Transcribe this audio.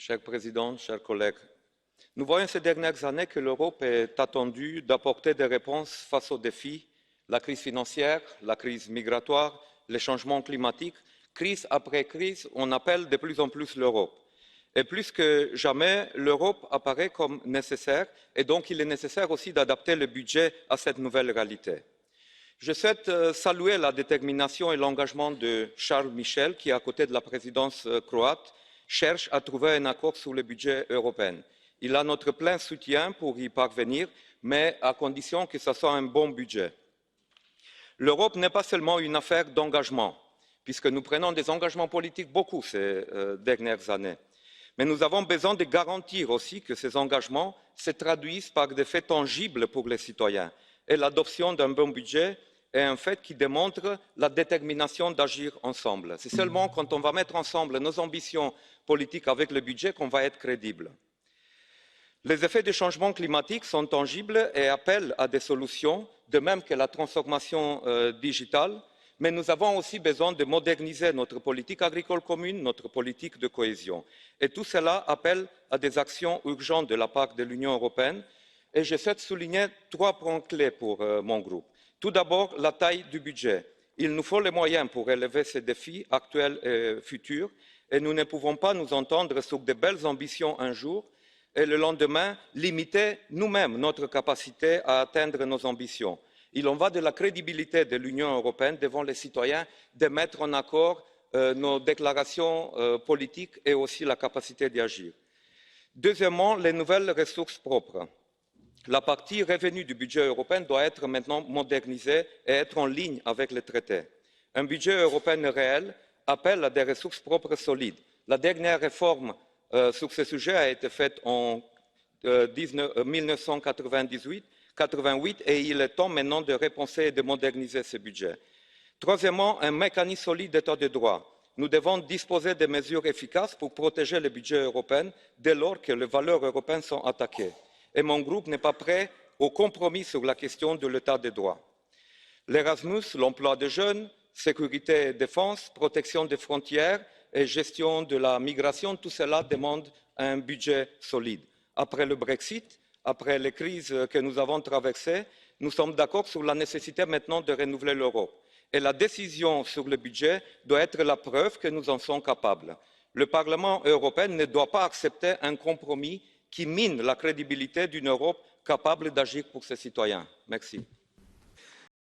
cher Président, chers collègues, nous voyons ces dernières années que l'Europe est attendue d'apporter des réponses face aux défis, la crise financière, la crise migratoire, les changements climatiques. Crise après crise, on appelle de plus en plus l'Europe. Et plus que jamais, l'Europe apparaît comme nécessaire et donc il est nécessaire aussi d'adapter le budget à cette nouvelle réalité. Je souhaite saluer la détermination et l'engagement de Charles Michel qui, à côté de la présidence croate, cherche à trouver un accord sur le budget européen. Il a notre plein soutien pour y parvenir, mais à condition que ce soit un bon budget. L'Europe n'est pas seulement une affaire d'engagement, puisque nous prenons des engagements politiques beaucoup ces dernières années. Mais nous avons besoin de garantir aussi que ces engagements se traduisent par des faits tangibles pour les citoyens. Et l'adoption d'un bon budget est un fait qui démontre la détermination d'agir ensemble. C'est seulement quand on va mettre ensemble nos ambitions politiques avec le budget qu'on va être crédible. Les effets du changement climatique sont tangibles et appellent à des solutions, de même que la transformation digitale, mais nous avons aussi besoin de moderniser notre politique agricole commune, notre politique de cohésion. Et tout cela appelle à des actions urgentes de la part de l'Union européenne. Et je souhaite souligner 3 points clés pour mon groupe. Tout d'abord, la taille du budget. Il nous faut les moyens pour relever ces défis actuels et futurs, et nous ne pouvons pas nous entendre sur de belles ambitions un jour et le lendemain limiter nous-mêmes notre capacité à atteindre nos ambitions. Il en va de la crédibilité de l'Union européenne devant les citoyens de mettre en accord nos déclarations politiques et aussi la capacité d'y agir. Deuxièmement, les nouvelles ressources propres. La partie revenus du budget européen doit être maintenant modernisée et être en ligne avec les traités. Un budget européen réel appelle à des ressources propres solides. La dernière réforme sur ce sujet a été faite en 1998 et il est temps maintenant de repenser et de moderniser ce budget. Troisièmement, un mécanisme solide d'état de droit. Nous devons disposer de mesures efficaces pour protéger le budget européen dès lors que les valeurs européennes sont attaquées. Et mon groupe n'est pas prêt au compromis sur la question de l'état de droit. L'Erasmus, l'emploi des jeunes, sécurité et défense, protection des frontières et gestion de la migration, tout cela demande un budget solide. Après le Brexit, après les crises que nous avons traversées, nous sommes d'accord sur la nécessité maintenant de renouveler l'Europe. Et la décision sur le budget doit être la preuve que nous en sommes capables. Le Parlement européen ne doit pas accepter un compromis qui mine la crédibilité d'une Europe capable d'agir pour ses citoyens. Merci.